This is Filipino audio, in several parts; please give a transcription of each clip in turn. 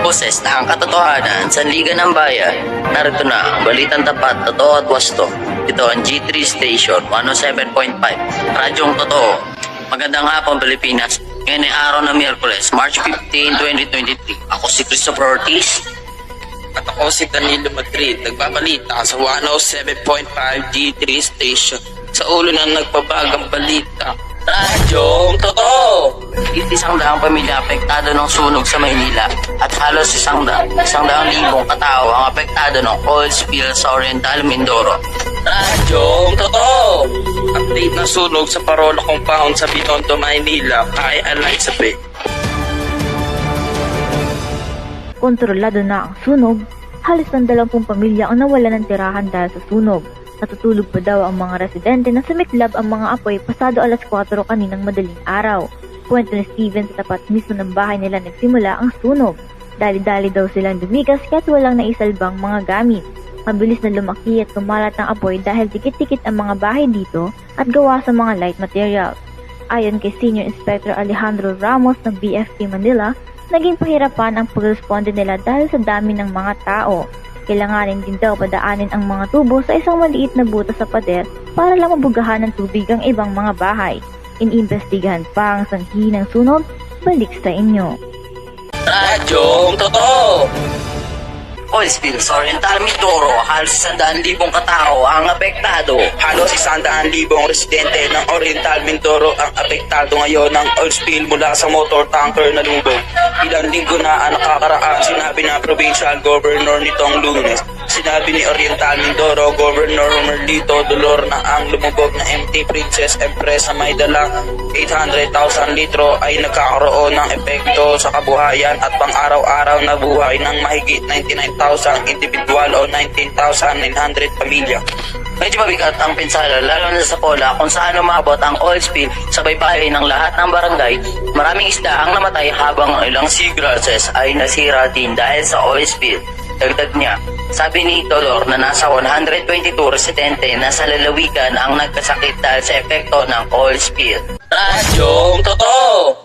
boses na ang katotohanan sa Liga ng Bayan. Narito na ang balitang tapat, totoo at wasto. Ito ang G3 Station 107.5. Radyong totoo. Magandang hapon Pilipinas. Ngayon ay araw ng Miyerkules, March 15, 2023. Ako si Christopher Ortiz. At ako si Danilo Madrid, nagbabalita sa 107.5 G3 Station. Sa ulo ng nagbabagang balita, Radyong Totoo! Isang daang pamilya apektado ng sunog sa Maynila at halos isang daang libong katao ang apektado ng oil spill sa Oriental Mindoro. Radyong Totoo! Update na sunog sa Parola Compound sa Binondo, Maynila kay Elizabeth. Kontrolado na ang sunog, halos ng 20 pamilya ang nawala ng tirahan dahil sa sunog. Natutulog pa daw ang mga residente na sumiklab ang mga apoy pasado alas 4 kaninang madaling araw. Kwento ni Steven sa tapat mismo ng bahay nila nagsimula ang sunog. Dali-dali daw silang dumigas kahit walang naisalbang mga gamit. Mabilis na lumaki at kumalat ang apoy dahil dikit-dikit ang mga bahay dito at gawa sa mga light materials. Ayon kay Senior Inspector Alejandro Ramos ng BFP Manila, naging pahirapan ang pagresponde nila dahil sa dami ng mga tao. Kailanganin din daw padaanin ang mga tubo sa isang maliit na butas sa pader para lang mabugahan ng tubig ang ibang mga bahay. Iniimbestigahan pa ang sanhi ng sunog. Balik sa inyo. Radyong Totoo! Oil spill sa Oriental Mindoro, halos 100,000 katao ang apektado. Halos 100,000 residente ng Oriental Mindoro ang apektado ngayon ng oil spill mula sa motor tanker na lubog. Ilang linggo na ang nakakaraan, sinabi ng Provincial Governor nitong Lunes. Sinabi ni Oriental Mindoro Governor Merlito Dolor na ang lumubog na MT Princess Empress sa may dalang 800,000 litro ay nagkakaroon ng epekto sa kabuhayan at pang-araw-araw na buhay ng mahigit 99,000 individual o 19,900 pamilya. Medyo mabigat ang pinsala lalo na sa Pola kung saan umabot ang oil spill sa baybayin ng lahat ng barangay. Maraming isda ang namatay habang ilang seagrasses ay nasira din dahil sa oil spill. Dagdag niya, sabi ni Dolor na nasa 122 residente na sa lalawigan ang nagkasakit dahil sa epekto ng oil spill. Radyong Totoo!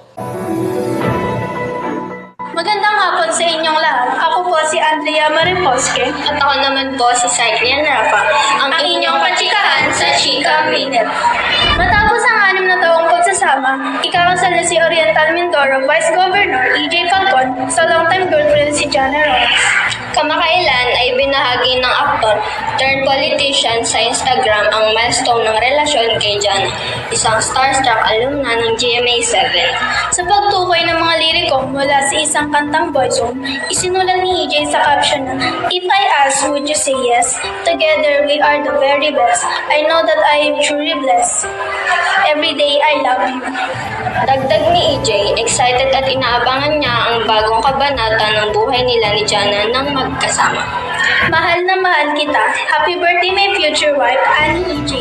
Magandang hapon sa inyong lahat. Ako po si Andrea Mariposque. At ako naman po si Cyclian Rafa, ang inyong kachikahan sa Chika Minute. Matapos ang 6 na taong pagsasama, ikakasal na si Oriental Mindoro Vice Governor E.J. Falcon sa longtime girlfriend si Jana Rojas. Kamakailan ay binahagi ng aktor turned politician sa Instagram ang milestone ng relasyon kay Jana, isang starstruck alumna ng GMA7. Sa pagtukoy ng mga liriko mula sa isang kantang boyzone, isinulat ni E.J. sa caption na, "If I ask, would you say yes? Together we are the very best. I know that I am truly blessed. Every day I love you." Dagdag ni EJ, excited at inaabangan niya ang bagong kabanata ng buhay nila ni Jana nang magkasama. Mahal na mahal kita. Happy birthday my future wife, Annie E.J.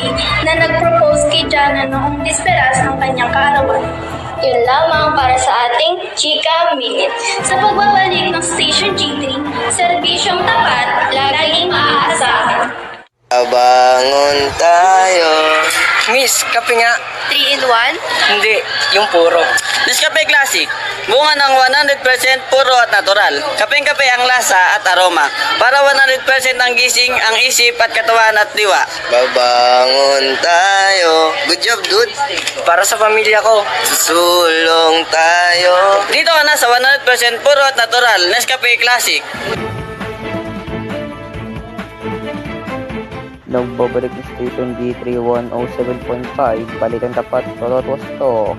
na nag-propose kay Jana noong bisperas ng kanyang kaarawan. Yun lamang para sa ating Chika Minute. Sa pagbabalik ng Station G3, serbisyong tapat, laging maaasahan. Abangon tayo. Miss, kape nga. 3-in-1? Hindi, yung puro. Nescafe Classic. Bunga ng 100% puro at natural. Kapeng-kape ang lasa at aroma. Para 100% ang gising, ang isip at katawan at diwa. Babangon tayo. Good job, dude. Para sa pamilya ko. Susulong tayo. Dito ka na sa 100% puro at natural. Nescafe Classic. Nagbabalik ng Station D3 107.5, balikan tapat, totoo at wasto.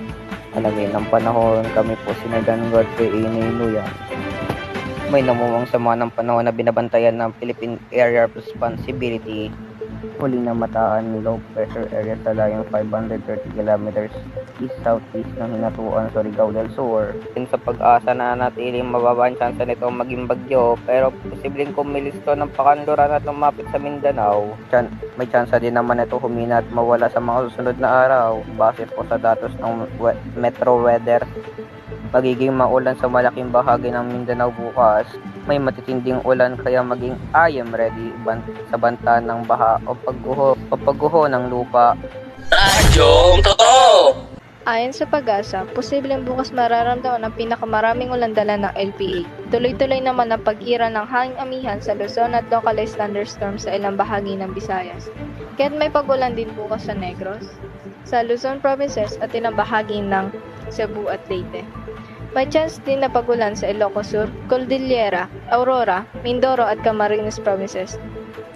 Alamin ng panahon, kami po si Dan Godfrey Inuyan. May namumang sama ng panahon na binabantayan ng Philippine Area of Responsibility. Huling namataan low pressure area sa layong 530 kilometers east-southeast ng hinatuan sa Surigao del Sur. Sa pag-asa na natiling mababa ang tsansa nito maging bagyo, pero posibleng kumilis to ng pakanluran at lumapit sa Mindanao. May tsansa din naman ito humina at mawala sa mga susunod na araw. Base po sa datos ng Metro Weather, magiging maulan sa malaking bahagi ng Mindanao bukas. May matitinding ulan kaya maging I am ready sa banta ng baha o pagguho ng lupa. Radyong Totoo! Ayon sa Pag-asa, posibleng bukas mararamdaman ang pinakamaraming ulan-dala ng LPA. Tuloy-tuloy naman ang pag-ira ng hanging amihan sa Luzon at localized thunderstorms sa ilang bahagi ng Visayas. Kaya't may pag-ulan din bukas sa Negros, sa Luzon provinces at ilang bahagi ng Cebu at Leyte. May chance din na pag-ulan sa Ilocos Sur, Cordillera, Aurora, Mindoro at Camarines provinces,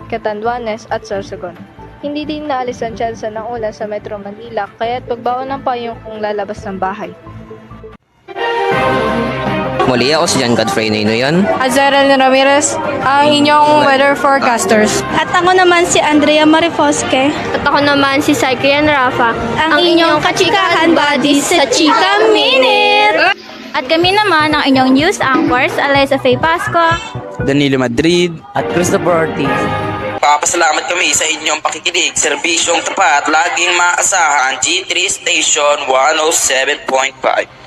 Catanduanes at Sorsogon. Hindi din naalis ang tsansa ng ulan sa Metro Manila, kaya't pagbaon ng payong kung lalabas ng bahay. Muli ako si John Godfrey Noynoyan. Azaral Ramirez, ang inyong weather forecasters. At ako naman si Andrea Marifosque, At ako naman si Cyprian Rafa, ang inyong kachikahan buddies sa Chika Minute! At kami naman ang inyong news anchors, Alyssa Faye Pasco, Danilo Madrid. At Christopher Ortiz. Papasalamat kami sa inyong pakikinig, serbisyong tapat, laging maasahan, G3 Station 107.5.